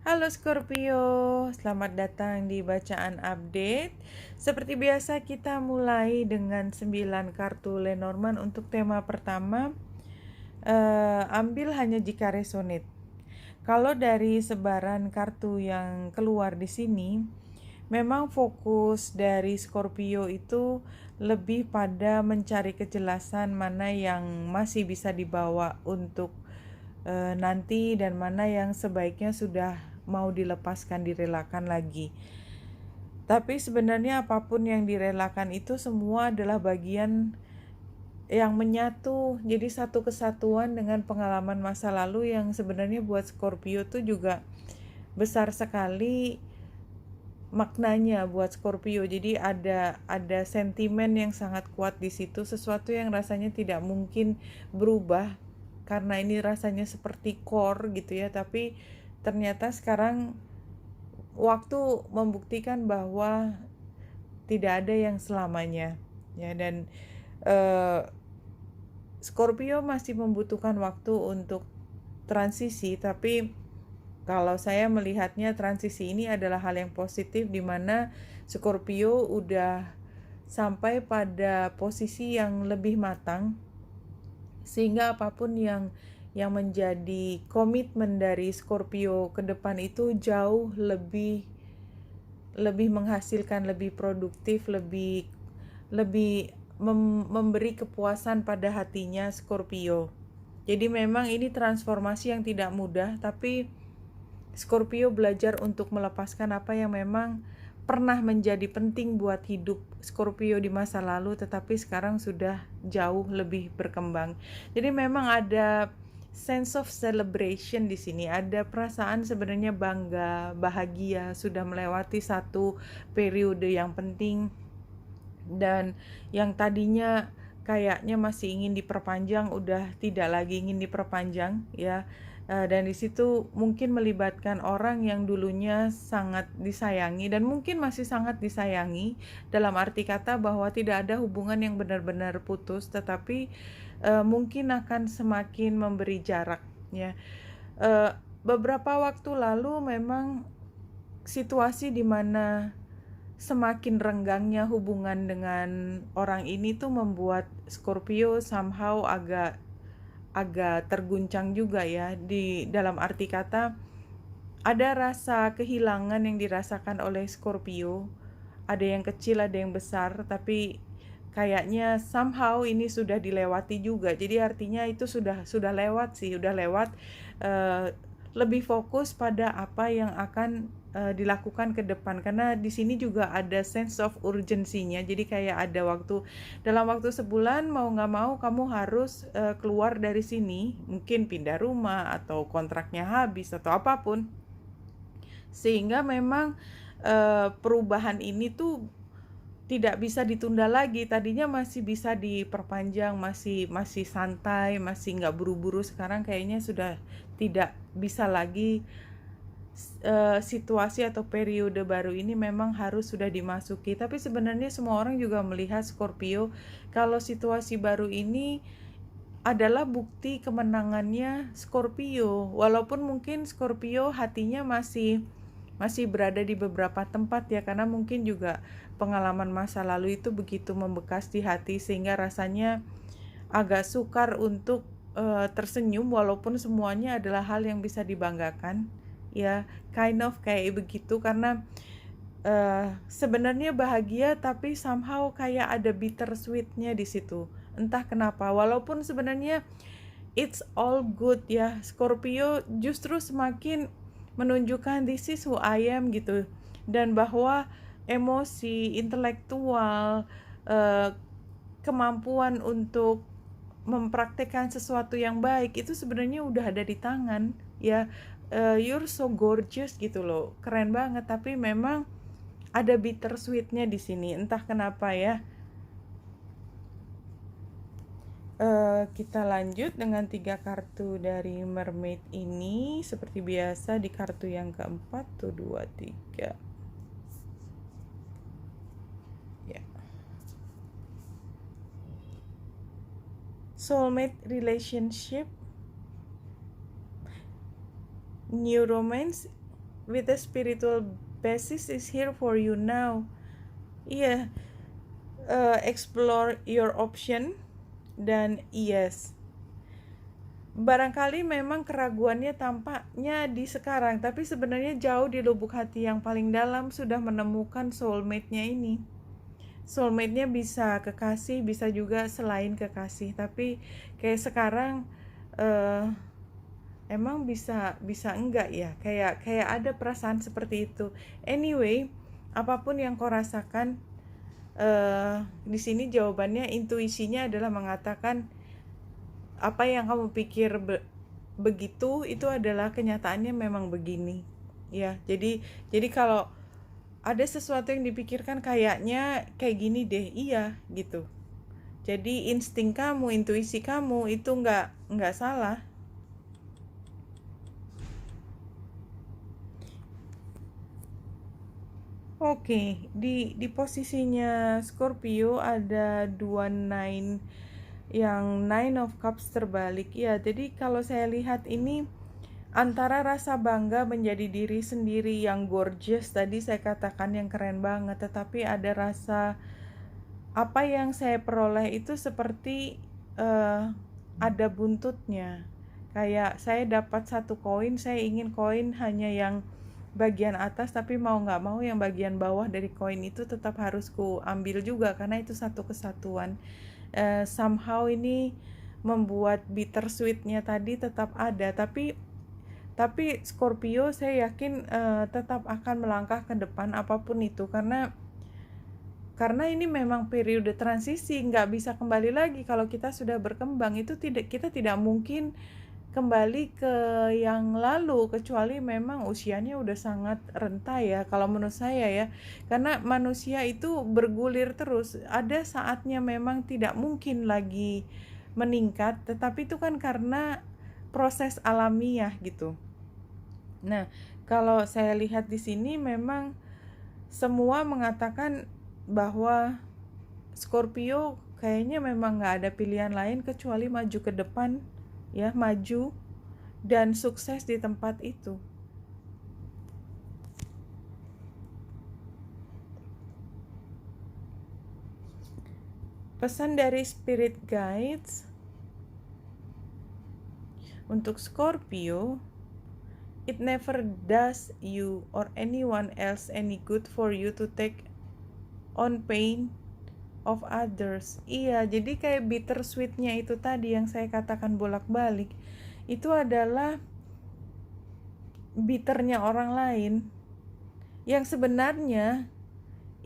Halo Scorpio, selamat datang di bacaan update. Seperti biasa kita mulai dengan 9 kartu Lenormand untuk tema pertama. Ambil hanya jika resonate. Kalau dari sebaran kartu yang keluar di sini, memang fokus dari Scorpio itu lebih pada mencari kejelasan mana yang masih bisa dibawa untuk nanti dan mana yang sebaiknya sudah mau dilepaskan, direlakan lagi. Tapi sebenarnya apapun yang direlakan itu semua adalah bagian yang menyatu, jadi satu kesatuan dengan pengalaman masa lalu yang sebenarnya buat Scorpio tuh juga besar sekali maknanya buat Scorpio. Jadi ada sentimen yang sangat kuat di situ, sesuatu yang rasanya tidak mungkin berubah karena ini rasanya seperti core gitu ya, tapi ternyata sekarang waktu membuktikan bahwa tidak ada yang selamanya ya. Dan Scorpio masih membutuhkan waktu untuk transisi, tapi kalau saya melihatnya transisi ini adalah hal yang positif di mana Scorpio udah sampai pada posisi yang lebih matang, sehingga apapun yang menjadi komitmen dari Scorpio ke depan itu jauh lebih menghasilkan, lebih produktif, lebih memberi kepuasan pada hatinya Scorpio. Jadi memang ini transformasi yang tidak mudah, tapi Scorpio belajar untuk melepaskan apa yang memang pernah menjadi penting buat hidup Scorpio di masa lalu, tetapi sekarang sudah jauh lebih berkembang. Jadi memang ada sense of celebration di sini, ada perasaan sebenarnya bangga, bahagia, sudah melewati satu periode yang penting, dan yang tadinya kayaknya masih ingin diperpanjang udah tidak lagi ingin diperpanjang ya. Dan di situ mungkin melibatkan orang yang dulunya sangat disayangi dan mungkin masih sangat disayangi, dalam arti kata bahwa tidak ada hubungan yang benar-benar putus, tetapi mungkin akan semakin memberi jarak ya. Beberapa waktu lalu memang situasi di mana semakin renggangnya hubungan dengan orang ini tuh membuat Scorpio somehow agak terguncang juga ya, di dalam arti kata ada rasa kehilangan yang dirasakan oleh Scorpio. Ada yang kecil, ada yang besar, tapi kayaknya somehow ini sudah dilewati juga. Jadi artinya itu sudah lewat sih, udah lewat. Lebih fokus pada apa yang akan dilakukan ke depan, karena di sini juga ada sense of urgency-nya. Jadi kayak ada waktu, dalam waktu sebulan mau nggak mau kamu harus keluar dari sini, mungkin pindah rumah atau kontraknya habis atau apapun, sehingga memang perubahan ini tuh tidak bisa ditunda lagi. Tadinya masih bisa diperpanjang, masih santai, masih nggak buru-buru. Sekarang kayaknya sudah tidak bisa lagi. Situasi atau periode baru ini memang harus sudah dimasuki. Tapi sebenarnya semua orang juga melihat Scorpio kalau situasi baru ini adalah bukti kemenangannya Scorpio. Walaupun mungkin Scorpio hatinya masih berada di beberapa tempat ya, karena mungkin juga pengalaman masa lalu itu begitu membekas di hati sehingga rasanya agak sukar untuk tersenyum walaupun semuanya adalah hal yang bisa dibanggakan ya, kind of kayak begitu. Karena sebenarnya bahagia tapi somehow kayak ada bittersweetnya di situ, entah kenapa. Walaupun sebenarnya it's all good ya, Scorpio justru semakin menunjukkan this is who I am gitu, dan bahwa emosi, intelektual, kemampuan untuk mempraktekkan sesuatu yang baik itu sebenarnya udah ada di tangan ya. You're so gorgeous gitu loh, keren banget, tapi memang ada bittersweetnya di sini, entah kenapa ya. Kita lanjut dengan 3 kartu dari Mermaid ini. Seperti biasa di kartu yang keempat tuh 2, 3 ya. Soulmate relationship, new romance, with a spiritual basis is here for you now. Iya, explore your option. Dan yes, barangkali memang keraguannya tampaknya di sekarang, tapi sebenarnya jauh di lubuk hati yang paling dalam sudah menemukan soulmate-nya ini. Soulmate-nya bisa kekasih, bisa juga selain kekasih, tapi kayak sekarang emang bisa enggak ya, kayak ada perasaan seperti itu. Anyway, apapun yang kau rasakan, di sini jawabannya, intuisinya adalah mengatakan apa yang kamu pikir begitu, itu adalah kenyataannya memang begini ya. Jadi kalau ada sesuatu yang dipikirkan kayaknya kayak gini deh, iya gitu. Jadi insting kamu, intuisi kamu itu nggak salah. Oke, di posisinya Scorpio ada 2 9 yang 9 of Cups terbalik ya. Jadi kalau saya lihat ini antara rasa bangga menjadi diri sendiri yang gorgeous tadi saya katakan, yang keren banget, tetapi ada rasa apa yang saya peroleh itu seperti ada buntutnya. Kayak saya dapat 1 koin, saya ingin koin hanya yang bagian atas, tapi mau nggak mau yang bagian bawah dari koin itu tetap harus ku ambil juga karena itu satu kesatuan. Somehow ini membuat bittersweetnya tadi tetap ada, tapi Scorpio saya yakin tetap akan melangkah ke depan apapun itu, karena ini memang periode transisi, nggak bisa kembali lagi. Kalau kita sudah berkembang itu kita tidak mungkin kembali ke yang lalu, kecuali memang usianya udah sangat renta ya kalau menurut saya ya, karena manusia itu bergulir terus, ada saatnya memang tidak mungkin lagi meningkat, tetapi itu kan karena proses alamiah gitu. Nah, kalau saya lihat di sini memang semua mengatakan bahwa Scorpio kayaknya memang nggak ada pilihan lain kecuali maju ke depan ya, maju dan sukses di tempat itu. Pesan dari Spirit Guides untuk Scorpio, it never does you or anyone else any good for you to take on pain of others. Iya, jadi kayak bittersweetnya itu tadi yang saya katakan bolak-balik, itu adalah bitternya orang lain yang sebenarnya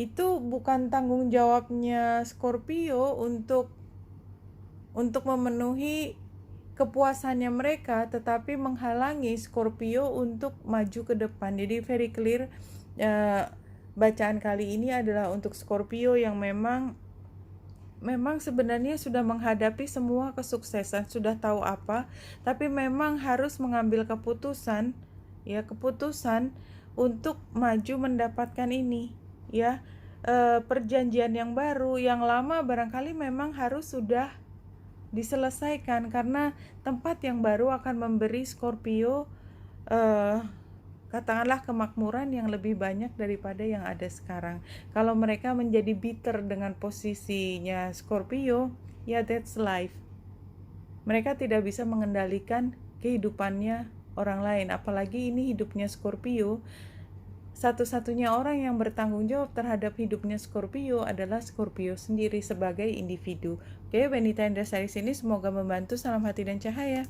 itu bukan tanggung jawabnya Scorpio untuk memenuhi kepuasannya mereka, tetapi menghalangi Scorpio untuk maju ke depan. Jadi very clear, bacaan kali ini adalah untuk Scorpio yang memang sebenarnya sudah menghadapi semua kesuksesan, sudah tahu apa, tapi memang harus mengambil keputusan untuk maju mendapatkan ini ya. Perjanjian yang baru, yang lama barangkali memang harus sudah diselesaikan, karena tempat yang baru akan memberi Scorpio katakanlah kemakmuran yang lebih banyak daripada yang ada sekarang. Kalau mereka menjadi bitter dengan posisinya Scorpio, ya that's life. Mereka tidak bisa mengendalikan kehidupannya orang lain, apalagi ini hidupnya Scorpio. Satu-satunya orang yang bertanggung jawab terhadap hidupnya Scorpio adalah Scorpio sendiri sebagai individu. Oke, Benita Indrasari sini, semoga membantu. Salam hati dan cahaya.